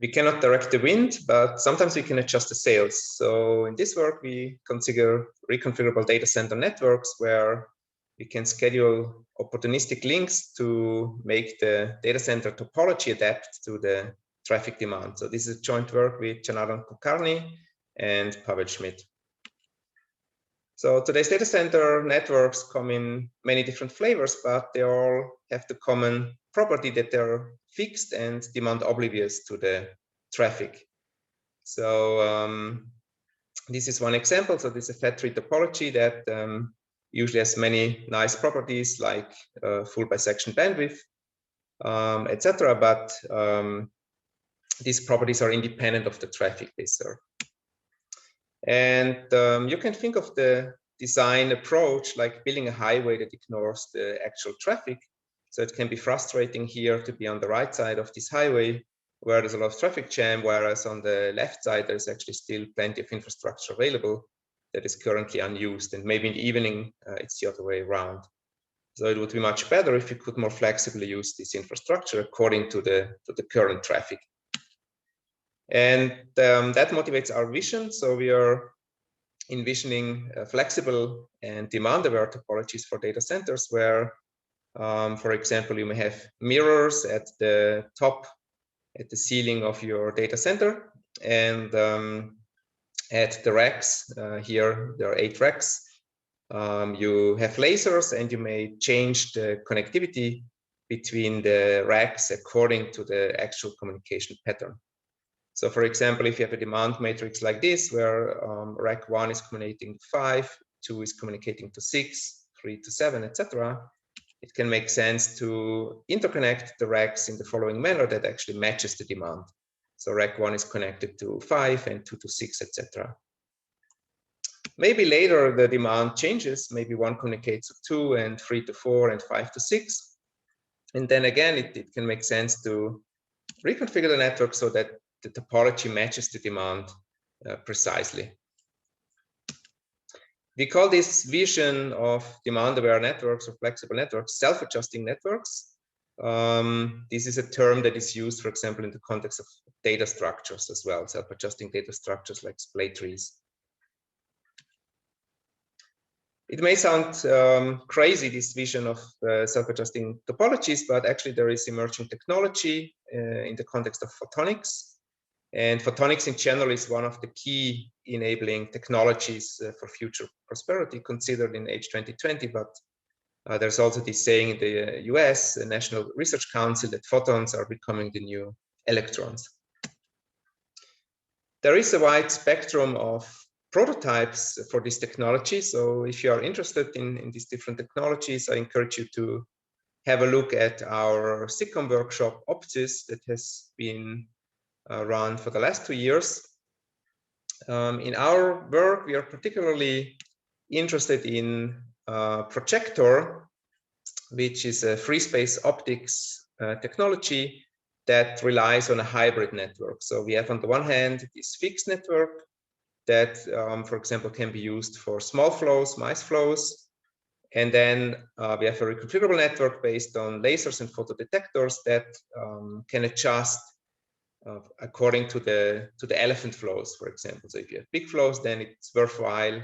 We cannot direct the wind, but sometimes we can adjust the sails. So in this work, we configure reconfigurable data center networks where we can schedule opportunistic links to make the data center topology adapt to the traffic demand. So this is a joint work with Janardhan Kulkarni and Pawel Schmidt. So today's data center networks come in many different flavors, but they all have the common property that they're fixed and demand oblivious to the traffic. So this is one example. So this is a fat tree topology that usually has many nice properties like full bisection bandwidth, etc. But these properties are independent of the traffic they serve. And you can think of the design approach like building a highway that ignores the actual traffic. So it can be frustrating here to be on the right side of this highway where there's a lot of traffic jam, whereas on the left side, there's actually still plenty of infrastructure available that is currently unused. And maybe in the evening, it's the other way around. So it would be much better if you could more flexibly use this infrastructure according to the current traffic. And that motivates our vision. So we are envisioning flexible and demand-aware topologies for data centers where, for example, you may have mirrors at the top, at the ceiling of your data center, and at the racks, here there are 8 racks. You have lasers, and you may change the connectivity between the racks according to the actual communication pattern. So for example, if you have a demand matrix like this, where rack 1 is communicating to 5, 2 is communicating to 6, 3 to 7, etc., it can make sense to interconnect the racks in the following manner that actually matches the demand. So rack 1 is connected to 5 and 2 to 6, etc. Maybe later the demand changes. Maybe 1 communicates to 2 and 3 to 4 and 5 to 6. And then again, it can make sense to reconfigure the network so that the topology matches the demand precisely. We call this vision of demand-aware networks or flexible networks self-adjusting networks. This is a term that is used, for example, in the context of data structures as well, self-adjusting data structures like splay trees. It may sound crazy, this vision of self-adjusting topologies, but actually there is emerging technology in the context of photonics. And photonics in general is one of the key enabling technologies for future prosperity considered in H 2020. But there's also this saying in the US, the National Research Council, that photons are becoming the new electrons. There is a wide spectrum of prototypes for this technology. So if you are interested in these different technologies, I encourage you to have a look at our SIGCOMM workshop, Optis, that has been run for the last 2 years. In our work, we are particularly interested in projector, which is a free space optics technology that relies on a hybrid network. So we have on the one hand this fixed network that, for example, can be used for small flows, mice flows. And then we have a reconfigurable network based on lasers and photodetectors that can adjust according to the elephant flows, for example. So if you have big flows, then it's worthwhile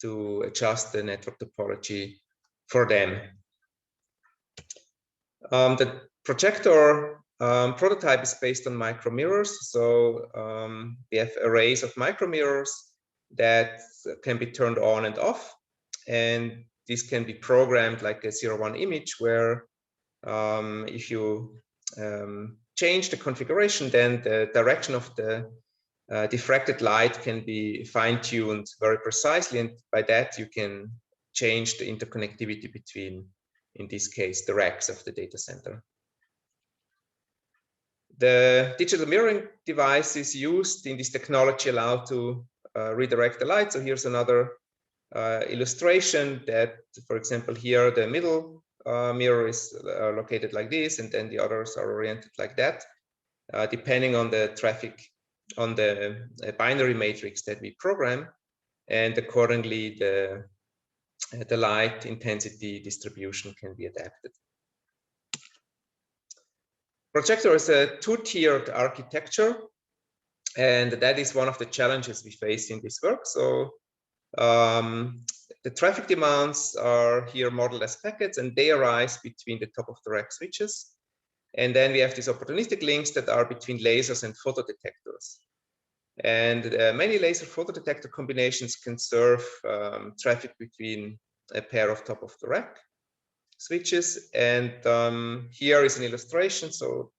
to adjust the network topology for them. The projector prototype is based on micromirrors. So we have arrays of micromirrors that can be turned on and off. And this can be programmed like a 0-1 image where if you change the configuration, then the direction of the diffracted light can be fine-tuned very precisely, and by that you can change the interconnectivity between, in this case, the racks of the data center. The digital mirroring devices used in this technology allow to redirect the light. So here's another illustration that, for example, here the middle mirror is located like this, and then the others are oriented like that, depending on the traffic, on the binary matrix that we program, and accordingly the light intensity distribution can be adapted. Projector is a two-tiered architecture. And that is one of the challenges we face in this work. So the traffic demands are here modeled as packets, and they arise between the top of the rack switches. And then we have these opportunistic links that are between lasers and photodetectors. And many laser photodetector combinations can serve traffic between a pair of top of the rack switches. And here is an illustration. So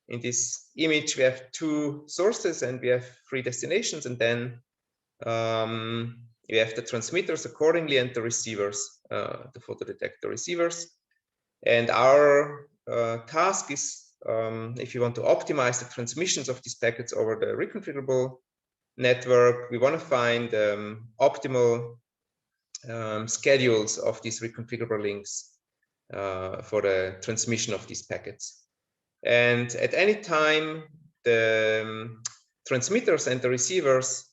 in this image, we have two sources and we have three destinations, and then we have the transmitters accordingly and the receivers, the photodetector receivers. And our task is, if you want to optimize the transmissions of these packets over the reconfigurable network, we want to find optimal schedules of these reconfigurable links for the transmission of these packets. And at any time, the transmitters and the receivers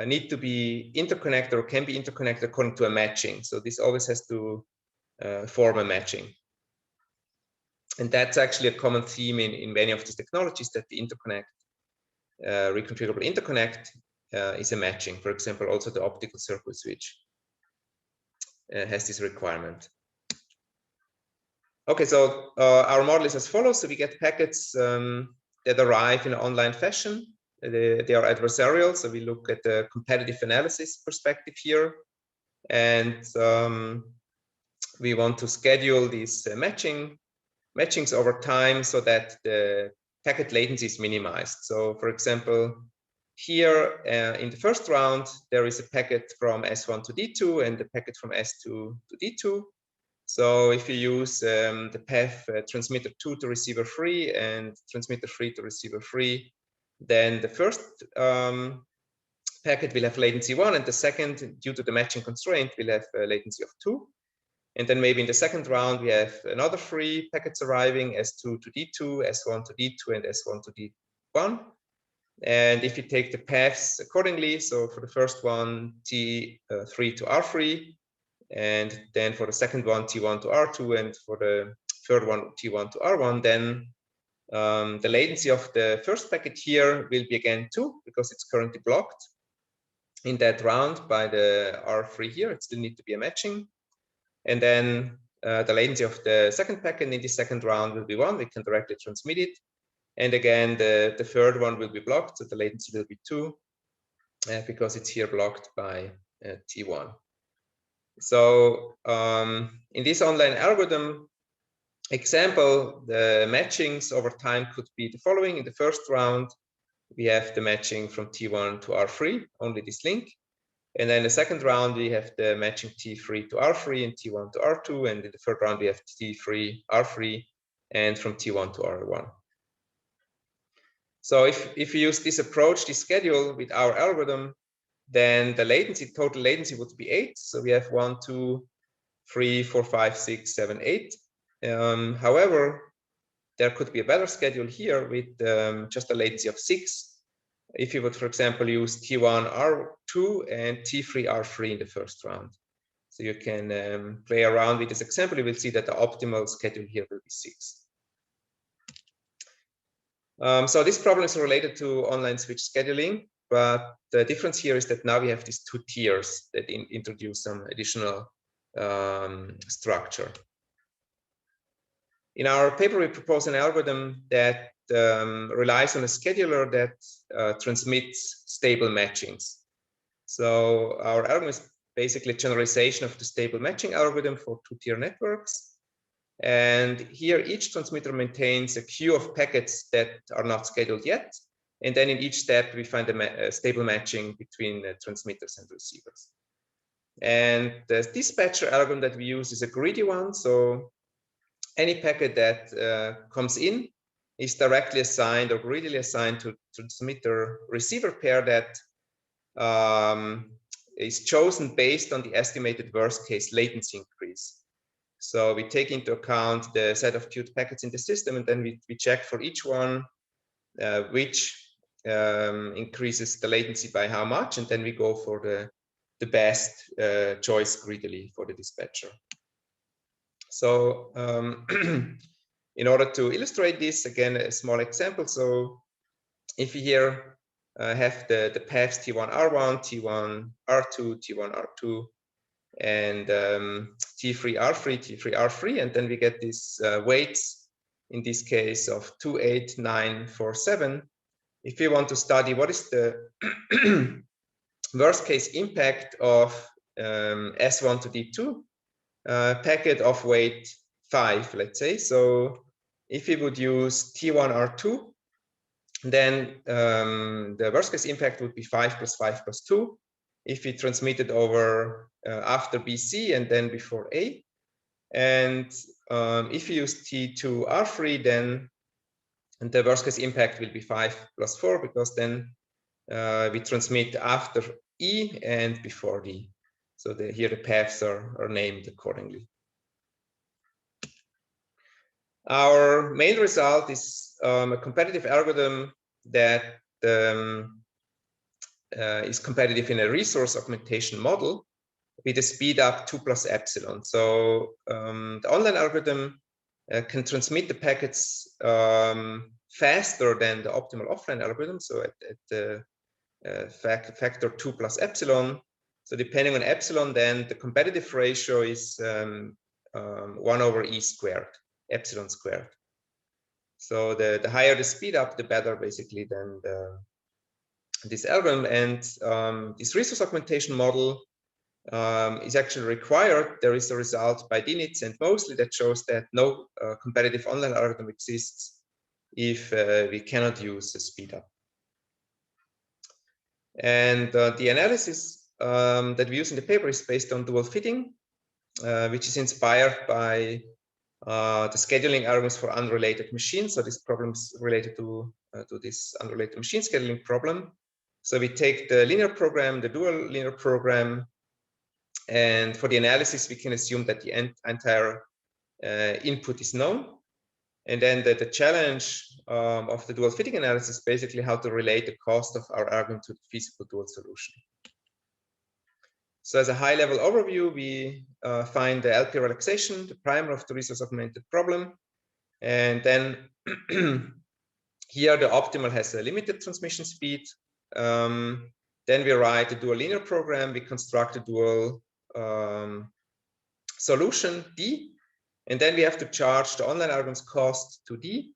need to be interconnected or can be interconnected according to a matching. So this always has to form a matching. And that's actually a common theme in many of these technologies, that the interconnect, reconfigurable interconnect is a matching. For example, also the optical circuit switch has this requirement. Okay, so our model is as follows. So we get packets that arrive in an online fashion. They are adversarial, so we look at the competitive analysis perspective here. And we want to schedule these matchings over time so that the packet latency is minimized. So for example, here in the first round, there is a packet from S1 to D2 and a packet from S2 to D2. So if you use the path transmitter 2 to receiver 3 and transmitter 3 to receiver 3, then the first packet will have latency 1, and the second, due to the matching constraint, will have a latency of 2. And then maybe in the second round, we have another 3 packets arriving, S2 to D2, S1 to D2, and S1 to D1. And if you take the paths accordingly, so for the first one, T3 to R3, and then for the second one, T1 to R2, and for the third one, T1 to R1, then the latency of the first packet here will be again 2, because it's currently blocked in that round by the R3 here. It still needs to be a matching. And then the latency of the second packet in the second round will be 1. We can directly transmit it. And again, the third one will be blocked, so the latency will be 2, because it's here blocked by T1. So in this online algorithm example, the matchings over time could be the following. In the first round, we have the matching from T1 to R3, only this link. And then the second round, we have the matching T3 to R3 and T1 to R2. And in the third round, we have T3, R3, and from T1 to R1. So if we use this approach, this schedule with our algorithm, then the latency, total latency would be 8. So we have 1, 2, 3, 4, 5, 6, 7, 8. However, there could be a better schedule here with just a latency of 6. If you would, for example, use T1 R2 and T3 R3 in the first round. So you can play around with this example. You will see that the optimal schedule here will be 6. So this problem is related to online switch scheduling, but the difference here is that now we have these 2 tiers that introduce some additional structure. In our paper, we propose an algorithm that relies on a scheduler that transmits stable matchings. So our algorithm is basically a generalization of the stable matching algorithm for 2-tier networks. And here each transmitter maintains a queue of packets that are not scheduled yet. And then in each step, we find a stable matching between transmitters and receivers. And the dispatcher algorithm that we use is a greedy one. So any packet that comes in is directly assigned or greedily assigned to transmitter receiver pair that is chosen based on the estimated worst case latency increase. So we take into account the set of queued packets in the system, and then we check for each one which increases the latency by how much, and then we go for the best choice greedily for the dispatcher. So in order to illustrate this, again, a small example. So if we here have the paths T1R1, T1R2, T1R2, and T3R3, T3R3, and then we get these weights, in this case of 2, 8, 9, 4, 7. If we want to study what is the worst case impact of S1 to D2 packet of weight 5, let's say. So if we would use T1R2, then the worst case impact would be 5 plus 5 plus 2 if we transmit it over after BC and then before A. And if you use T2R3, then the worst case impact will be 5 plus 4, because then we transmit after E and before D. So here the paths are named accordingly. Our main result is a competitive algorithm that is competitive in a resource augmentation model with a speed up 2 plus epsilon. So the online algorithm can transmit the packets faster than the optimal offline algorithm, so at the factor 2 plus epsilon. So depending on epsilon, then the competitive ratio is 1 over E squared, epsilon squared. So the higher the speed up, the better basically than this algorithm. And this resource augmentation model is actually required. There is a result by Dinitz and Mosley that shows that no competitive online algorithm exists if we cannot use a speed up. And the analysis that we use in the paper is based on dual fitting, which is inspired by the scheduling algorithms for unrelated machines. So this problem is related to this unrelated machine scheduling problem. So we take the linear program, the dual linear program, and for the analysis, we can assume that the entire input is known. And then the challenge of the dual fitting analysis is basically how to relate the cost of our algorithm to the feasible dual solution. So as a high-level overview, we find the LP relaxation, the primer of the resource augmented problem. And then here the optimal has a limited transmission speed. Then we write a dual linear program. We construct a dual solution D, and then we have to charge the online algorithm's cost to D,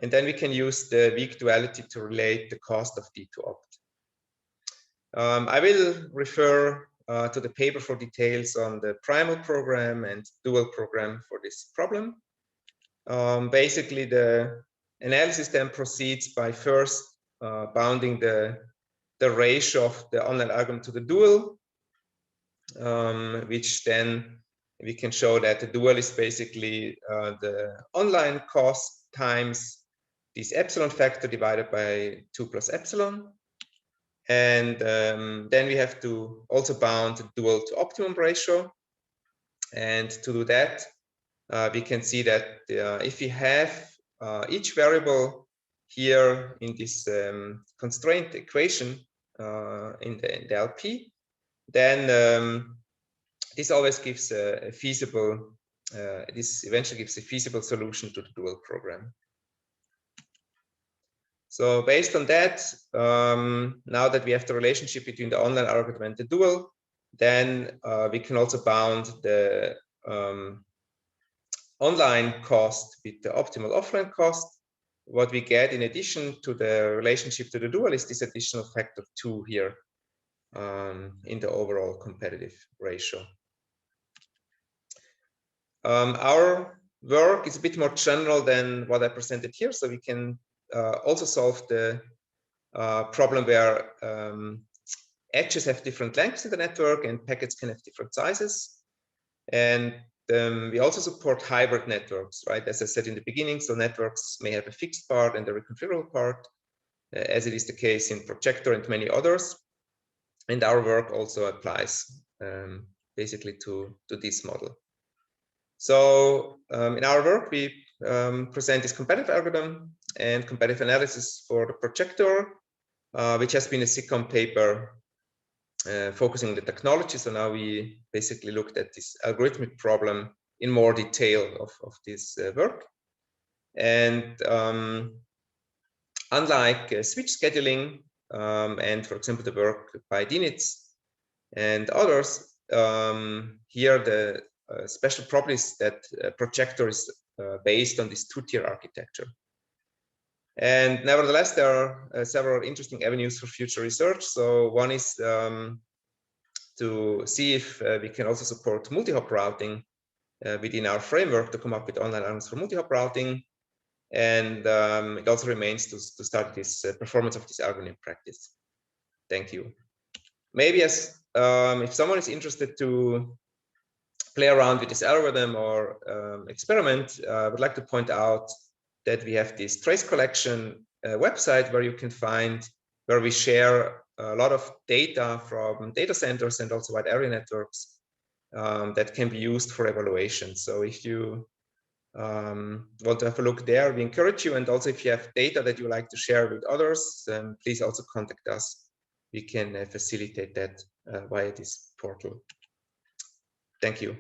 and then we can use the weak duality to relate the cost of D to opt. I will refer to the paper for details on the primal program and dual program for this problem. Basically, the analysis then proceeds by first bounding the ratio of the online algorithm to the dual, which then we can show that the dual is basically the online cost times this epsilon factor divided by 2 plus epsilon. And then we have to also bound the dual to optimum ratio. And to do that, we can see that if we have each variable here in this constraint equation in the LP, then this always gives a feasible, this eventually gives a feasible solution to the dual program. So based on that, now that we have the relationship between the online algorithm and the dual, then we can also bound the online cost with the optimal offline cost. What we get in addition to the relationship to the dual is this additional factor 2 here in the overall competitive ratio. Our work is a bit more general than what I presented here, so we can also solve the problem where edges have different lengths in the network and packets can have different sizes. And we also support hybrid networks, right? As I said in the beginning, so networks may have a fixed part and a reconfigurable part, as it is the case in Projector and many others. And our work also applies basically to this model. So in our work, we present this competitive algorithm and competitive analysis for the Projector, which has been a SICOM paper focusing on the technology. So now we basically looked at this algorithmic problem in more detail of this work. And unlike switch scheduling and, for example, the work by Dinitz and others, here the special problem is that projector is based on this two-tier architecture. And nevertheless, there are several interesting avenues for future research. So one is to see if we can also support multi-hop routing within our framework to come up with online algorithms for multi-hop routing. And it also remains to start this performance of this algorithm in practice. Thank you. Maybe as if someone is interested to play around with this algorithm or experiment, I would like to point out that we have this trace collection website where you can find, where we share a lot of data from data centers and also wide area networks that can be used for evaluation. So if you want to have a look there, we encourage you. And also if you have data that you like to share with others, please also contact us. We can facilitate that via this portal. Thank you.